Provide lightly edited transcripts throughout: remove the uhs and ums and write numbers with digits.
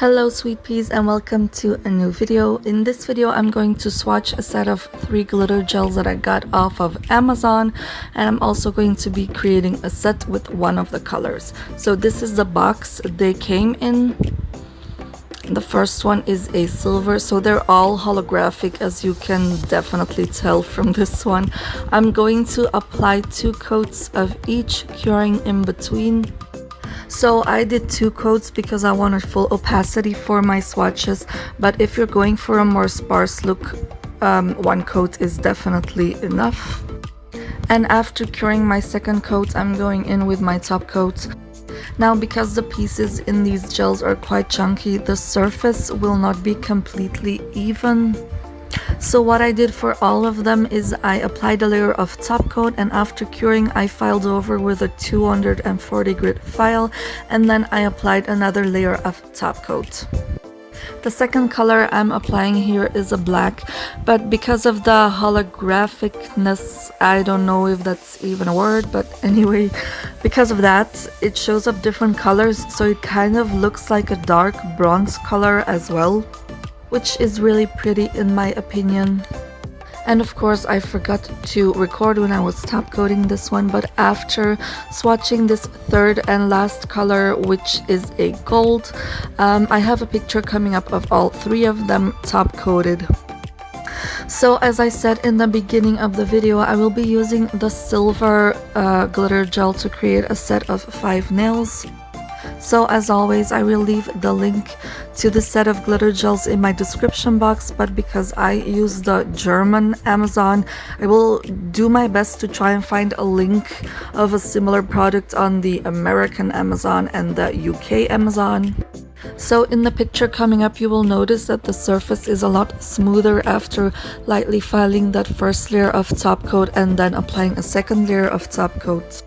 Hello sweet peas and welcome to a new video. In this video I'm going to swatch a set of 3 glitter gels that I got off of Amazon, and I'm also going to be creating a set with one of the colors. So this is the box they came in. The first one is a silver, so they're all holographic, as you can definitely tell from this one. I'm going to apply 2 coats of each, curing in between. So I did 2 coats because I wanted full opacity for my swatches, but if you're going for a more sparse look, 1 coat is definitely enough. And after curing my second coat, I'm going in with my top coat. Now, because the pieces in these gels are quite chunky, the surface will not be completely even. So what I did for all of them is I applied a layer of top coat, and after curing I filed over with a 240 grit file, and then I applied another layer of top coat. The second color I'm applying here is a black, but because of the holographicness, I don't know if that's even a word, but anyway, because of that, it shows up different colors, so it kind of looks like a dark bronze color as well, which is really pretty in my opinion. And of course I forgot to record when I was top coating this one, but after swatching this third and last color, which is a gold, I have a picture coming up of all 3 of them top coated. So as I said in the beginning of the video, I will be using the silver glitter gel to create a set of 5 nails. So as always, I will leave the link to the set of glitter gels in my description box, but because I use the German Amazon, I will do my best to try and find a link of a similar product on the American Amazon and the UK Amazon. So in the picture coming up, you will notice that the surface is a lot smoother after lightly filing that first layer of top coat and then applying a second layer of top coat.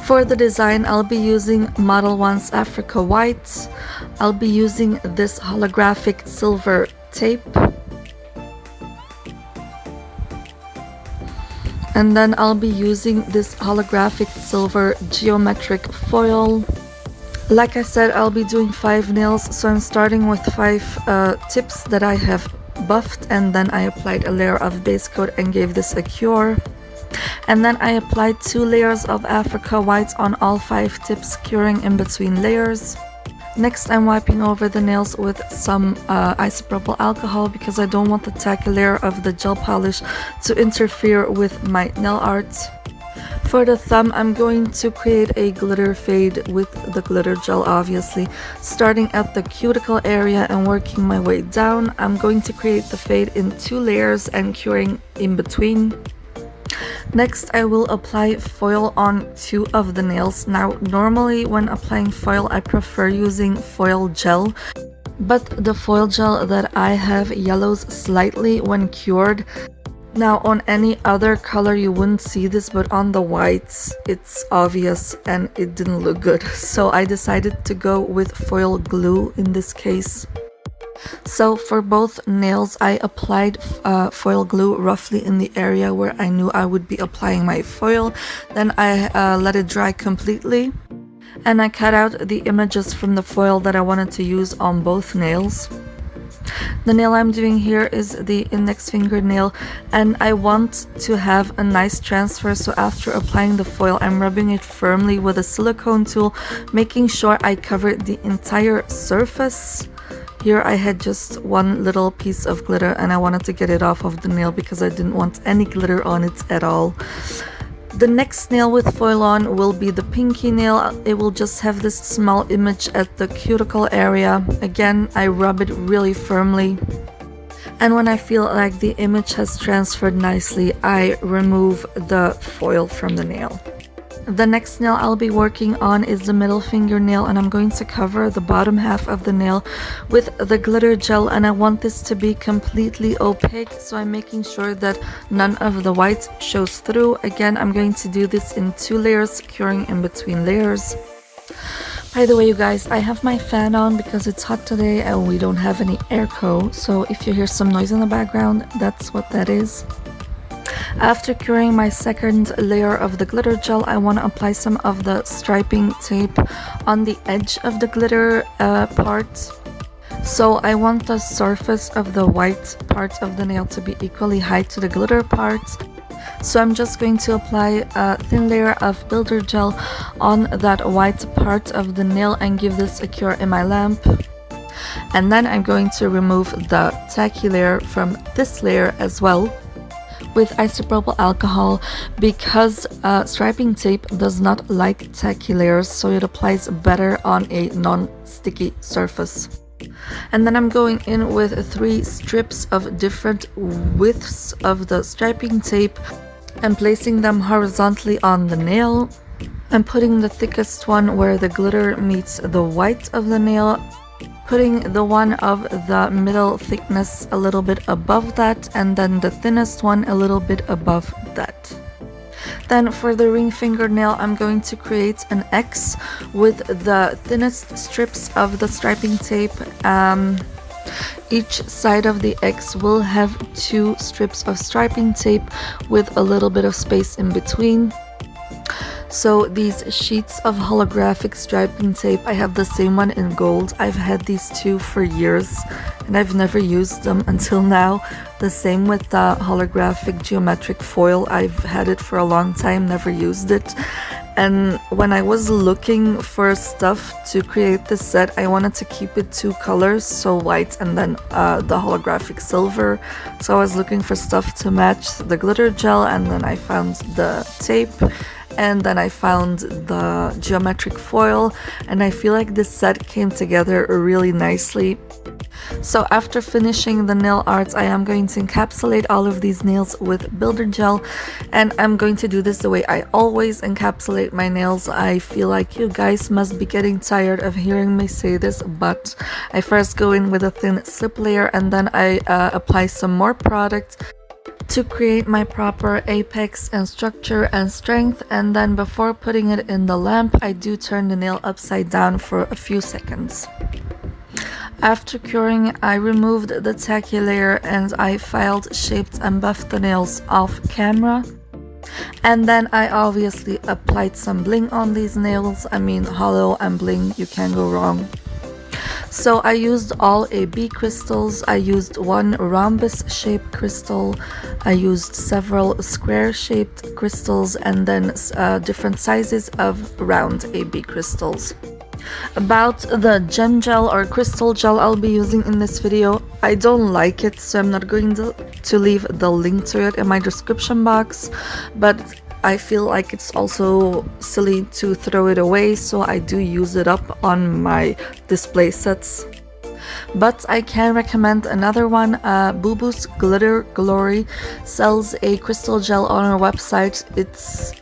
For the design, I'll be using Model 1's Africa White. I'll be using this holographic silver tape. And then I'll be using this holographic silver geometric foil. Like I said, I'll be doing 5 nails, so I'm starting with 5 tips that I have buffed, and then I applied a layer of base coat and gave this a cure. And then I applied 2 layers of Africa White on all 5 tips, curing in between layers. Next, I'm wiping over the nails with some isopropyl alcohol because I don't want the tacky layer of the gel polish to interfere with my nail art. For the thumb, I'm going to create a glitter fade with the glitter gel, obviously. Starting at the cuticle area and working my way down, I'm going to create the fade in 2 layers and curing in between. Next, I will apply foil on 2 of the nails. Now, normally when applying foil, I prefer using foil gel, but the foil gel that I have yellows slightly when cured. Now, on any other color you wouldn't see this, but on the whites it's obvious and it didn't look good. So I decided to go with foil glue in this case. So for both nails, I applied foil glue roughly in the area where I knew I would be applying my foil. Then I let it dry completely, and I cut out the images from the foil that I wanted to use on both nails. The nail I'm doing here is the index finger nail, and I want to have a nice transfer, so after applying the foil, I'm rubbing it firmly with a silicone tool, making sure I cover the entire surface. Here I had just 1 little piece of glitter and I wanted to get it off of the nail because I didn't want any glitter on it at all. The next nail with foil on will be the pinky nail. It will just have this small image at the cuticle area. Again, I rub it really firmly. And when I feel like the image has transferred nicely, I remove the foil from the nail. The next nail I'll be working on is the middle finger nail, and I'm going to cover the bottom half of the nail with the glitter gel, and I want this to be completely opaque, so I'm making sure that none of the white shows through. Again, I'm going to do this in 2 layers, curing in between layers. By the way, you guys, I have my fan on because it's hot today and we don't have any airco, so if you hear some noise in the background, that's what that is. After curing my second layer of the glitter gel, I want to apply some of the striping tape on the edge of the glitter part. So I want the surface of the white part of the nail to be equally high to the glitter part. So I'm just going to apply a thin layer of builder gel on that white part of the nail and give this a cure in my lamp. And then I'm going to remove the tacky layer from this layer as well with isopropyl alcohol, because striping tape does not like tacky layers, so it applies better on a non-sticky surface. And then I'm going in with 3 strips of different widths of the striping tape and placing them horizontally on the nail. I'm putting the thickest one where the glitter meets the white of the nail, putting the one of the middle thickness a little bit above that, and then the thinnest one a little bit above that. Then for the ring fingernail, I'm going to create an X with the thinnest strips of the striping tape. Each side of the X will have 2 strips of striping tape with a little bit of space in between. So these sheets of holographic striping tape, I have the same one in gold. I've had these 2 for years and I've never used them until now. The same with the holographic geometric foil. I've had it for a long time, never used it. And when I was looking for stuff to create this set, I wanted to keep it 2 colors, so white and then the holographic silver. So I was looking for stuff to match the glitter gel, and then I found the tape, and then I found the geometric foil, and I feel like this set came together really nicely. So after finishing the nail art, I am going to encapsulate all of these nails with builder gel, and I'm going to do this the way I always encapsulate my nails. I feel like you guys must be getting tired of hearing me say this, but I first go in with a thin slip layer, and then I apply some more product to create my proper apex and structure and strength. And then before putting it in the lamp, I do turn the nail upside down for a few seconds. After curing, I removed the tacky layer and I filed, shaped and buffed the nails off camera. And then I obviously applied some bling on these nails. I mean, holo and bling, you can't go wrong. So I used all AB crystals. I used one rhombus shaped crystal. I used several square shaped crystals, and then different sizes of round AB crystals. About the gem gel or crystal gel I'll be using in this video, I don't like it, so I'm not going to leave the link to it in my description box, but I feel like it's also silly to throw it away, so I do use it up on my display sets. But I can recommend another one. Boo Boo's Glitter Glory sells a crystal gel on her website. It's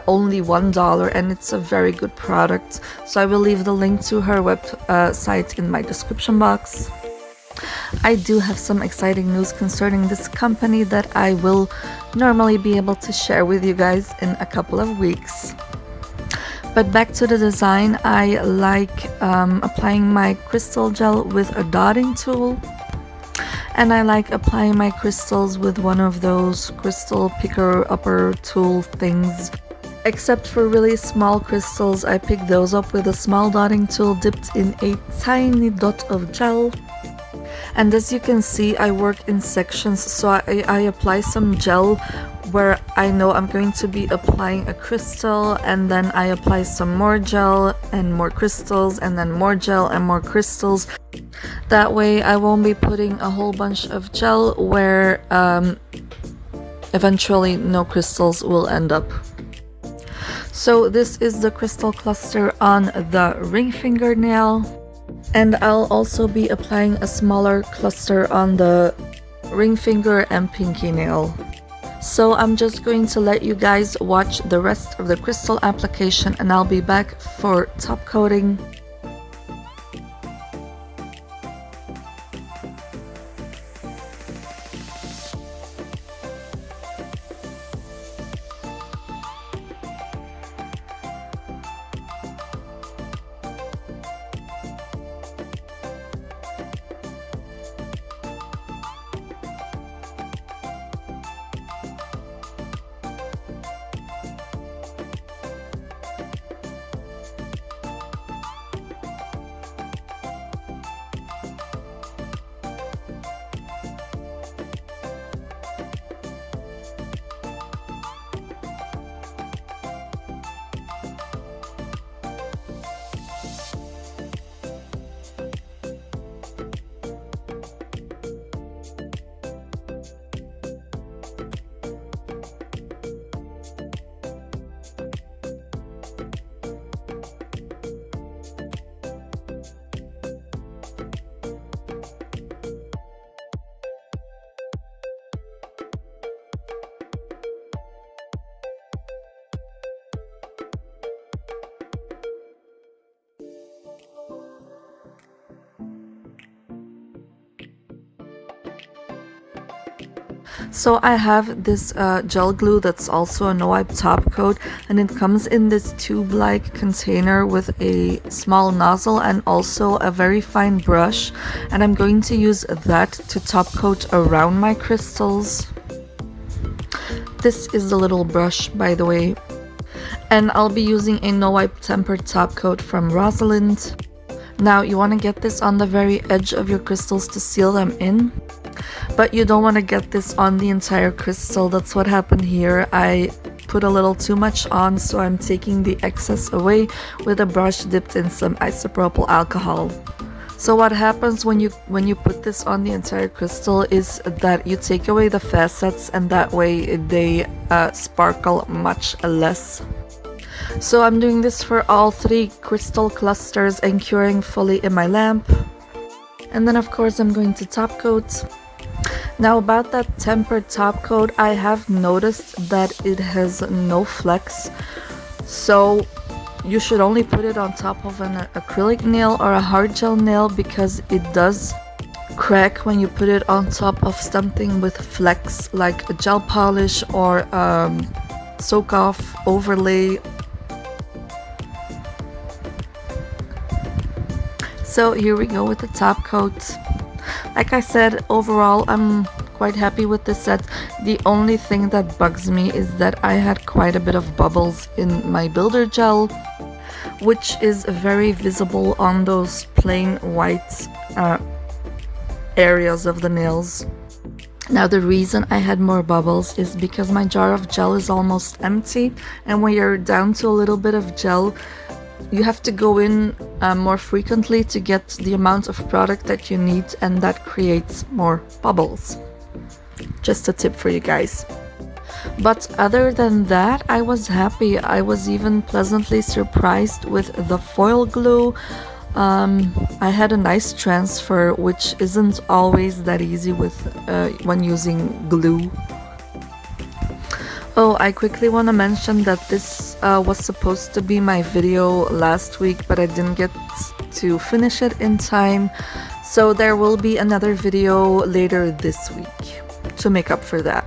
only $1 and it's a very good product. So I will leave the link to her website in my description box. I do have some exciting news concerning this company that I will normally be able to share with you guys in a couple of weeks. But back to the design, I like applying my crystal gel with a dotting tool. And I like applying my crystals with one of those crystal picker upper tool things. Except for really small crystals, I pick those up with a small dotting tool dipped in a tiny dot of gel. And as you can see, I work in sections, so I apply some gel where I know I'm going to be applying a crystal, and then I apply some more gel and more crystals, and then more gel and more crystals. That way I won't be putting a whole bunch of gel where eventually no crystals will end up. So this is the crystal cluster on the ring fingernail. And I'll also be applying a smaller cluster on the ring finger and pinky nail. So I'm just going to let you guys watch the rest of the crystal application, and I'll be back for top coating. So I have this gel glue that's also a no-wipe top coat, and it comes in this tube-like container with a small nozzle and also a very fine brush, and I'm going to use that to top coat around my crystals. This is the little brush, by the way, and I'll be using a no-wipe tempered top coat from Rosalind. Now you want to get this on the very edge of your crystals to seal them in. But you don't want to get this on the entire crystal. That's what happened here. I put a little too much on, so I'm taking the excess away with a brush dipped in some isopropyl alcohol. So what happens when you put this on the entire crystal is that you take away the facets, and that way they sparkle much less. So I'm doing this for all 3 crystal clusters and curing fully in my lamp. And then of course I'm going to top coat. Now about that tempered top coat, I have noticed that it has no flex, so you should only put it on top of an acrylic nail or a hard gel nail, because it does crack when you put it on top of something with flex like a gel polish or soak off overlay. So here we go with the top coat. Like I said, overall I'm quite happy with this set. The only thing that bugs me is that I had quite a bit of bubbles in my builder gel, which is very visible on those plain white areas of the nails. Now the reason I had more bubbles is because my jar of gel is almost empty, and when you're down to a little bit of gel, you have to go in more frequently to get the amount of product that you need, and that creates more bubbles. Just a tip for you guys. But other than that, I was happy. I was even pleasantly surprised with the foil glue. I had a nice transfer, which isn't always that easy with when using glue. Oh, I quickly want to mention that this was supposed to be my video last week, but I didn't get to finish it in time. So there will be another video later this week to make up for that.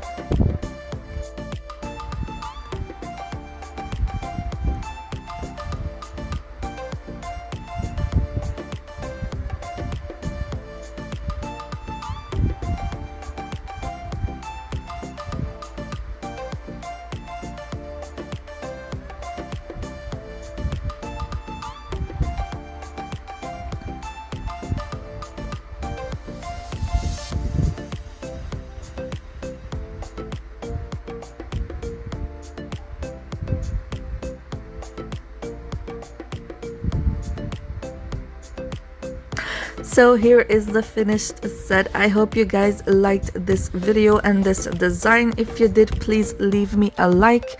So here is the finished set. I hope you guys liked this video and this design. If you did, please leave me a like.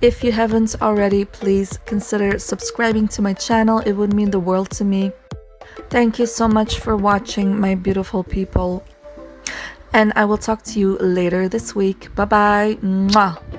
If you haven't already, please consider subscribing to my channel. It would mean the world to me. Thank you so much for watching, my beautiful people. And I will talk to you later this week. Bye bye. Mwah.